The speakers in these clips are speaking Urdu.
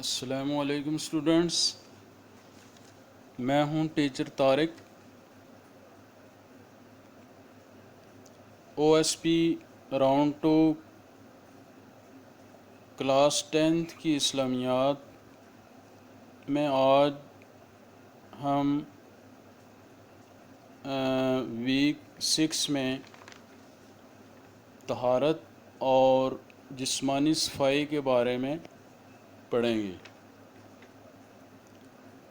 السلام علیکم اسٹوڈنٹس، میں ہوں teacher Tariq, O S P round 2 class 10 کی اسلامیات میں آج ہم ویک 6 میں طہارت اور جسمانی صفائی کے بارے میں پڑھیں گے۔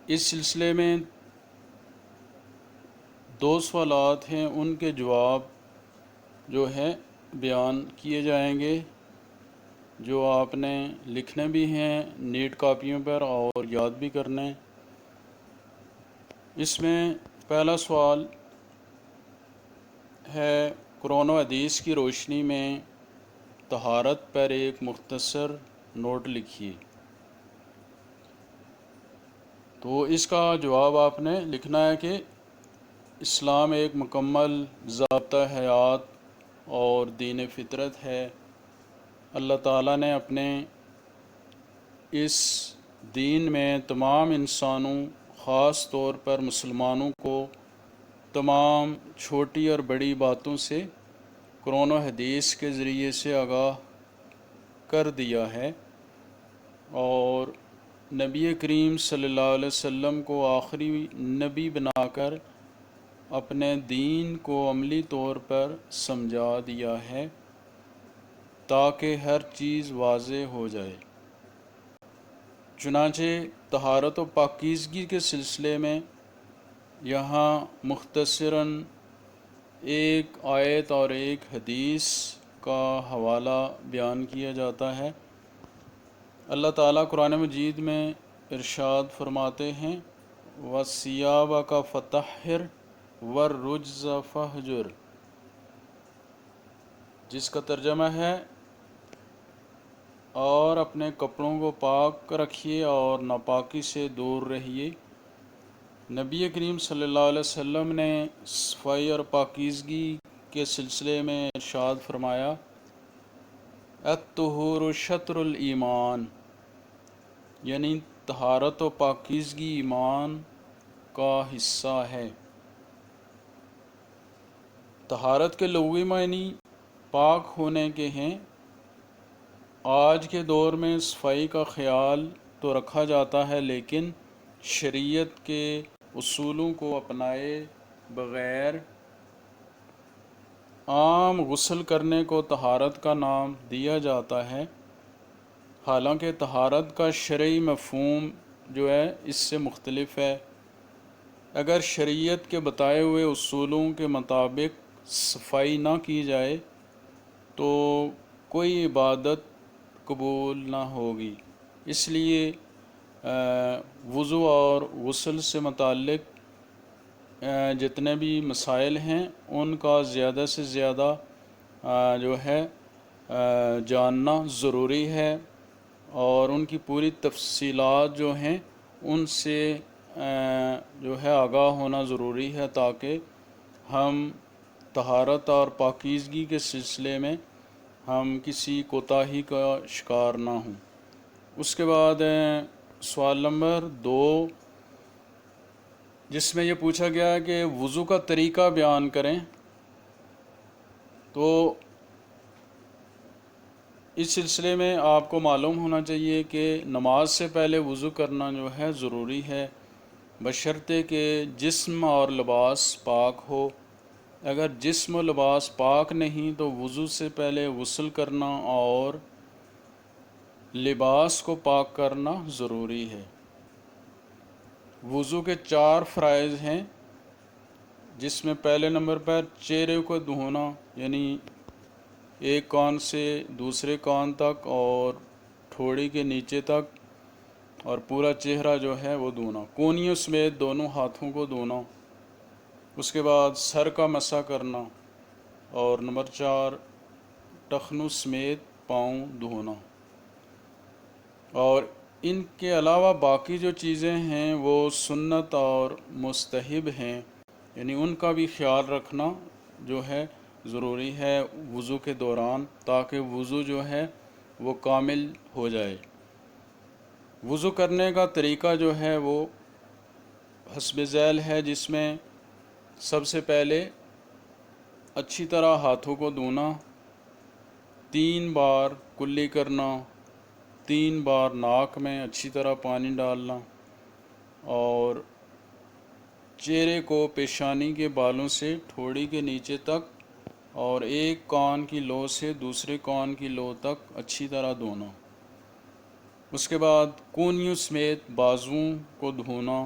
اس سلسلے میں 2 سوالات ہیں، ان کے جواب جو ہے بیان کیے جائیں گے، جو آپ نے لکھنے بھی ہیں نیٹ کاپیوں پر اور یاد بھی کرنے۔ اس میں پہلا سوال ہے، قرآن و حدیث کی روشنی میں طہارت پر ایک مختصر نوٹ لکھیے۔ تو اس کا جواب آپ نے لکھنا ہے کہ اسلام ایک مکمل ضابطہ حیات اور دین فطرت ہے۔ اللہ تعالیٰ نے اپنے اس دین میں تمام انسانوں، خاص طور پر مسلمانوں کو تمام چھوٹی اور بڑی باتوں سے قرآن و حدیث کے ذریعے سے آگاہ کر دیا ہے، اور نبی کریم صلی اللہ علیہ وسلم کو آخری نبی بنا کر اپنے دین کو عملی طور پر سمجھا دیا ہے تاکہ ہر چیز واضح ہو جائے۔ چنانچہ طہارت و پاکیزگی کے سلسلے میں یہاں مختصراً ایک آیت اور ایک حدیث کا حوالہ بیان کیا جاتا ہے۔ اللہ تعالیٰ قرآن مجید میں ارشاد فرماتے ہیں، وَالثِّيَابَكَ فَطَہِّرْ وَالرُّجْزَ فَاہْجُرْ، جس کا ترجمہ ہے، اور اپنے کپڑوں کو پاک رکھیے اور ناپاکی سے دور رہیے۔ نبی کریم صلی اللہ علیہ وسلم نے صفائی اور پاکیزگی کے سلسلے میں ارشاد فرمایا، الطہور شطر الایمان، یعنی طہارت و پاکیزگی ایمان کا حصہ ہے۔ طہارت کے لغوی معنی پاک ہونے کے ہیں۔ آج کے دور میں صفائی کا خیال تو رکھا جاتا ہے، لیکن شریعت کے اصولوں کو اپنائے بغیر عام غسل کرنے کو طہارت کا نام دیا جاتا ہے، حالانکہ طہارت کا شرعی مفہوم جو ہے اس سے مختلف ہے۔ اگر شریعت کے بتائے ہوئے اصولوں کے مطابق صفائی نہ کی جائے تو کوئی عبادت قبول نہ ہوگی۔ اس لیے وضو اور غسل سے متعلق جتنے بھی مسائل ہیں ان کا زیادہ سے زیادہ جو ہے جاننا ضروری ہے، اور ان کی پوری تفصیلات جو ہیں ان سے جو ہے آگاہ ہونا ضروری ہے، تاکہ ہم طہارت اور پاکیزگی کے سلسلے میں ہم کسی کوتاہی کا شکار نہ ہوں۔ اس کے بعد سوال نمبر 2، جس میں یہ پوچھا گیا ہے کہ وضو کا طریقہ بیان کریں۔ تو اس سلسلے میں آپ کو معلوم ہونا چاہیے کہ نماز سے پہلے وضو کرنا جو ہے ضروری ہے، بشرطے کہ جسم اور لباس پاک ہو۔ اگر جسم و لباس پاک نہیں تو وضو سے پہلے غسل کرنا اور لباس کو پاک کرنا ضروری ہے۔ وضو کے 4 فرائض ہیں، جس میں پہلے نمبر پر چہرے کو دھونا، یعنی ایک کان سے دوسرے کان تک اور ٹھوڑی کے نیچے تک، اور پورا چہرہ جو ہے وہ دھونا، کونیوں سمیت دونوں ہاتھوں کو دھونا۔ اس کے بعد سر کا مسح کرنا، اور نمبر 4 ٹخنوں سمیت پاؤں دھونا۔ اور ان کے علاوہ باقی جو چیزیں ہیں وہ سنت اور مستحب ہیں، یعنی ان کا بھی خیال رکھنا جو ہے ضروری ہے وضو کے دوران، تاکہ وضو جو ہے وہ کامل ہو جائے۔ وضو کرنے کا طریقہ جو ہے وہ حسب ذیل ہے، جس میں سب سے پہلے اچھی طرح ہاتھوں کو دھونا، 3 بار کلی کرنا، 3 بار ناک میں اچھی طرح پانی ڈالنا، اور چہرے کو پیشانی کے بالوں سے ٹھوڑی کے نیچے تک اور ایک کان کی لو سے دوسرے کان کی لو تک اچھی طرح دھونا۔ اس کے بعد کونیوں سمیت بازوؤں کو دھونا،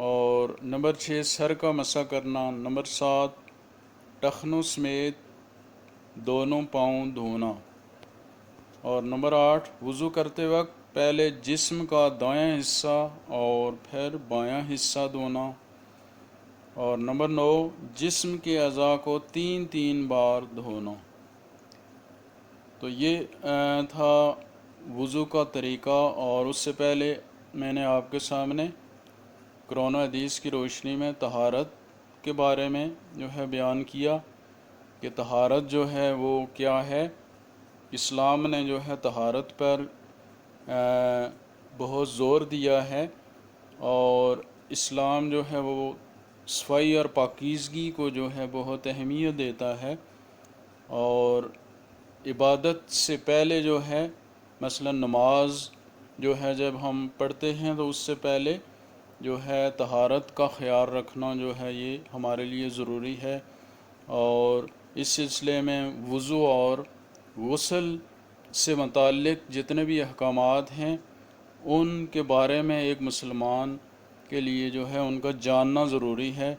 اور نمبر 6 سر کا مسح کرنا، نمبر 7 ٹخنوں سمیت دونوں پاؤں دھونا، اور نمبر 8 وضو کرتے وقت پہلے جسم کا دایاں حصہ اور پھر بایاں حصہ دھونا، اور نمبر 9 جسم کے اعضاء کو 3 بار دھونا۔ تو یہ تھا وضو کا طریقہ، اور اس سے پہلے میں نے آپ کے سامنے قرآن و حدیث کی روشنی میں طہارت کے بارے میں جو ہے بیان کیا کہ طہارت جو ہے وہ کیا ہے۔ اسلام نے جو ہے طہارت پر بہت زور دیا ہے، اور اسلام جو ہے وہ صفائی اور پاکیزگی کو جو ہے بہت اہمیت دیتا ہے، اور عبادت سے پہلے جو ہے مثلا نماز جو ہے جب ہم پڑھتے ہیں تو اس سے پہلے جو ہے طہارت کا خیال رکھنا جو ہے یہ ہمارے لیے ضروری ہے، اور اس سلسلے میں وضو اور غسل سے متعلق جتنے بھی احکامات ہیں ان کے بارے میں ایک مسلمان کے لیے جو ہے ان کا جاننا ضروری ہے۔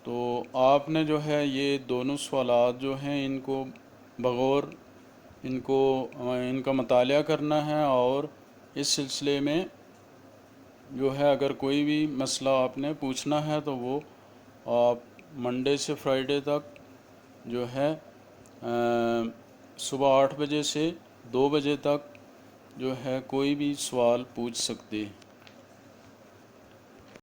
تو آپ نے جو ہے یہ دونوں سوالات جو ہیں ان کو بغور ان کا مطالعہ کرنا ہے، اور اس سلسلے میں جو ہے اگر کوئی بھی مسئلہ آپ نے پوچھنا ہے تو وہ آپ منڈے سے فرائیڈے تک جو ہے صبح 8 بجے سے 2 بجے تک جو ہے کوئی بھی سوال پوچھ سکتے ہیں۔